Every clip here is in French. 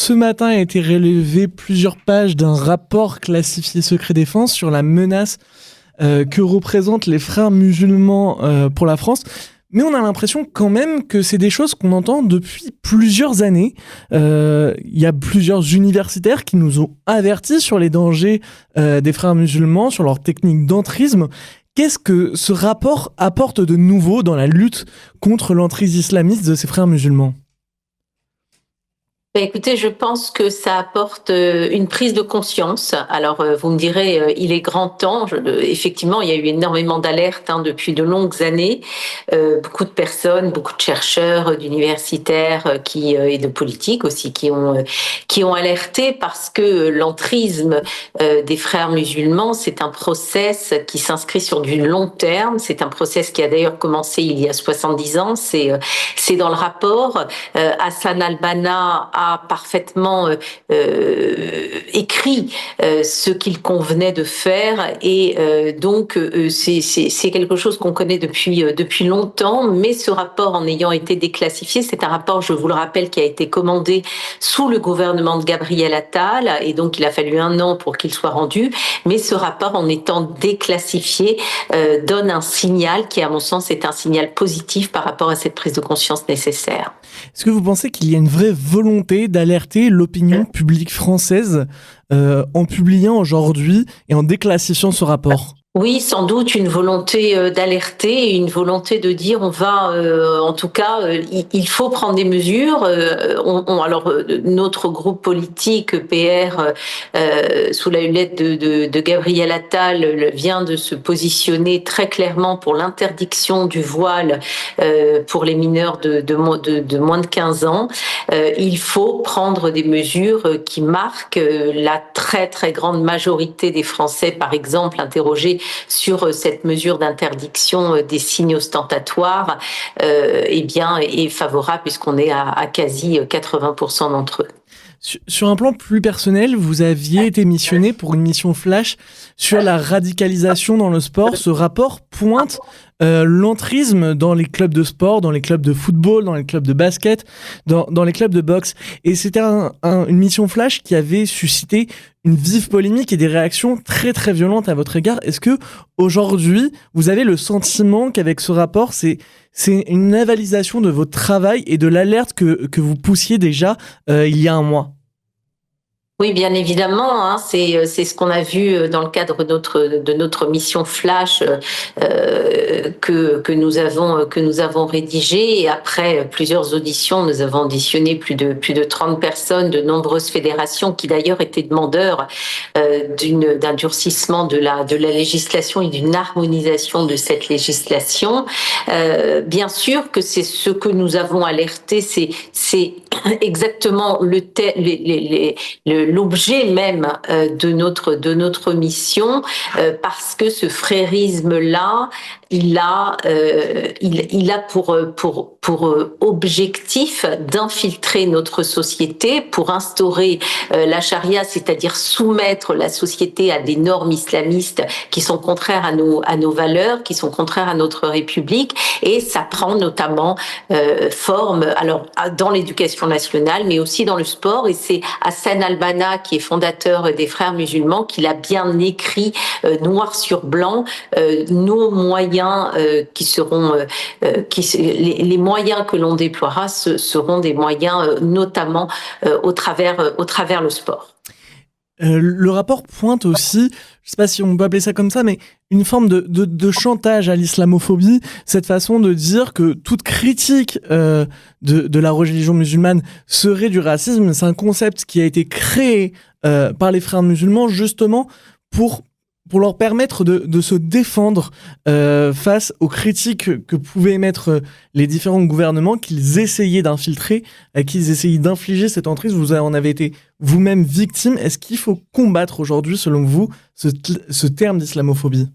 ce matin a été relevé plusieurs pages d'un rapport classifié secret défense sur la menace que représentent les frères musulmans pour la France. Mais on a l'impression quand même que c'est des choses qu'on entend depuis plusieurs années. Il y a plusieurs universitaires qui nous ont avertis sur les dangers des frères musulmans, sur leur technique d'entrisme. Qu'est-ce que ce rapport apporte de nouveau dans la lutte contre l'entrise islamiste de ces frères musulmans ? Écoutez, je pense que ça apporte une prise de conscience. Alors, vous me direz, il est grand temps. Effectivement, il y a eu énormément d'alertes depuis de longues années. Beaucoup de personnes, beaucoup de chercheurs, d'universitaires et de politiques aussi qui ont alerté parce que l'entrisme des frères musulmans, c'est un process qui s'inscrit sur du long terme. C'est un process qui a d'ailleurs commencé il y a 70 ans. C'est dans le rapport. Hassan al-Banna a parfaitement écrit ce qu'il convenait de faire et donc c'est quelque chose qu'on connaît depuis longtemps, mais ce rapport, en ayant été déclassifié, c'est un rapport, je vous le rappelle, qui a été commandé sous le gouvernement de Gabriel Attal et donc il a fallu 1 an pour qu'il soit rendu, mais ce rapport, en étant déclassifié, donne un signal qui, à mon sens, est un signal positif par rapport à cette prise de conscience nécessaire. Est-ce que vous pensez qu'il y a une vraie volonté d'alerter l'opinion publique française en publiant aujourd'hui et en déclassifiant ce rapport ? Oui, sans doute une volonté d'alerter et une volonté de dire on va, en tout cas, il faut prendre des mesures. Alors, notre groupe politique PR, sous la hullette de Gabriel Attal, vient de se positionner très clairement pour l'interdiction du voile pour les mineurs de moins de 15 ans. Il faut prendre des mesures qui marquent la très très grande majorité des Français, par exemple, interrogés sur cette mesure d'interdiction des signes ostentatoires, est favorable puisqu'on est à quasi 80% d'entre eux. Sur un plan plus personnel, vous aviez été missionné pour une mission flash sur la radicalisation dans le sport. Ce rapport pointe l'entrisme dans les clubs de sport, dans les clubs de football, dans les clubs de basket, dans les clubs de boxe. Et c'était une mission flash qui avait suscité une vive polémique et des réactions très très violentes à votre égard. Est-ce que aujourd'hui, vous avez le sentiment qu'avec ce rapport, c'est une avalisation de votre travail et de l'alerte que vous poussiez déjà il y a 1 mois ? Oui, bien évidemment, c'est ce qu'on a vu dans le cadre de notre mission flash que nous avons rédigé, et après plusieurs auditions, nous avons auditionné plus de 30 personnes de nombreuses fédérations qui d'ailleurs étaient demandeurs d'un durcissement de la législation et d'une harmonisation de cette législation. Bien sûr que c'est ce que nous avons alerté, c'est exactement l'objet même de notre mission, parce que ce frérisme-là, il a pour objectif d'infiltrer notre société, pour instaurer la charia, c'est-à-dire soumettre la société à des normes islamistes qui sont contraires à nos valeurs, qui sont contraires à notre République, et ça prend notamment forme, alors dans l'éducation nationale, mais aussi dans le sport, et c'est Hassan al-Banna, qui est fondateur des Frères musulmans, qui l'a bien écrit noir sur blanc, nos moyens qui seront les moyens que l'on déploiera seront des moyens notamment au travers le sport. Le rapport pointe aussi, je ne sais pas si on peut appeler ça comme ça, mais une forme de chantage à l'islamophobie, cette façon de dire que toute critique de la religion musulmane serait du racisme. C'est un concept qui a été créé par les frères musulmans justement pour leur permettre de se défendre face aux critiques que pouvaient émettre les différents gouvernements qu'ils essayaient d'infiltrer, qu'ils essayaient d'infliger cette entrise. Vous en avez été vous-même victime. Est-ce qu'il faut combattre aujourd'hui, selon vous, ce terme d'islamophobie ?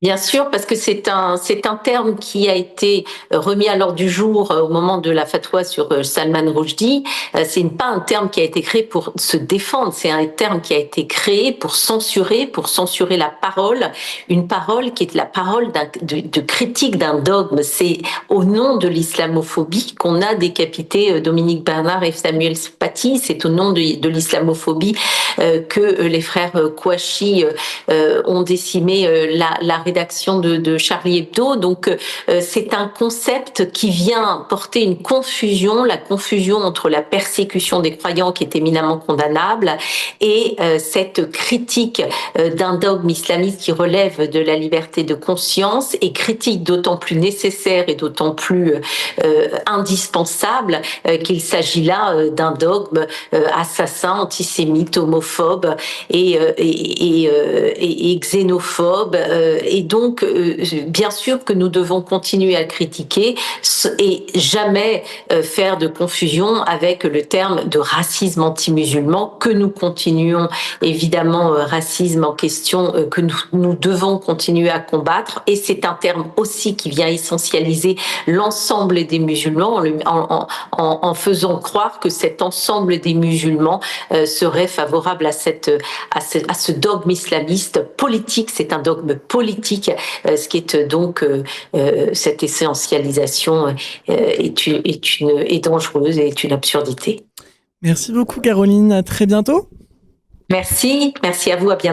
Bien sûr, parce que c'est un terme qui a été remis à l'ordre du jour au moment de la fatwa sur Salman Rushdie. C'est pas un terme qui a été créé pour se défendre, c'est un terme qui a été créé pour censurer la parole, une parole qui est la parole de critique d'un dogme. C'est au nom de l'islamophobie qu'on a décapité Dominique Bernard et Samuel Paty. C'est au nom de l'islamophobie que les frères Kouachi ont décimé la rédaction de Charlie Hebdo. Donc c'est un concept qui vient porter une confusion, la confusion entre la persécution des croyants qui est éminemment condamnable et cette critique d'un dogme islamiste qui relève de la liberté de conscience, et critique d'autant plus nécessaire et d'autant plus indispensable qu'il s'agit là d'un dogme assassin, antisémite, homophobe et xénophobe. Et donc, bien sûr que nous devons continuer à critiquer et jamais faire de confusion avec le terme de racisme anti-musulman, que nous continuons évidemment, racisme en question, que nous devons continuer à combattre. Et c'est un terme aussi qui vient essentialiser l'ensemble des musulmans en faisant croire que cet ensemble des musulmans serait favorable à ce dogme islamiste politique. C'est un dogme politique, ce qui est donc cette essentialisation est dangereuse et est une absurdité. Merci beaucoup Caroline, à très bientôt. Merci à vous, à bientôt.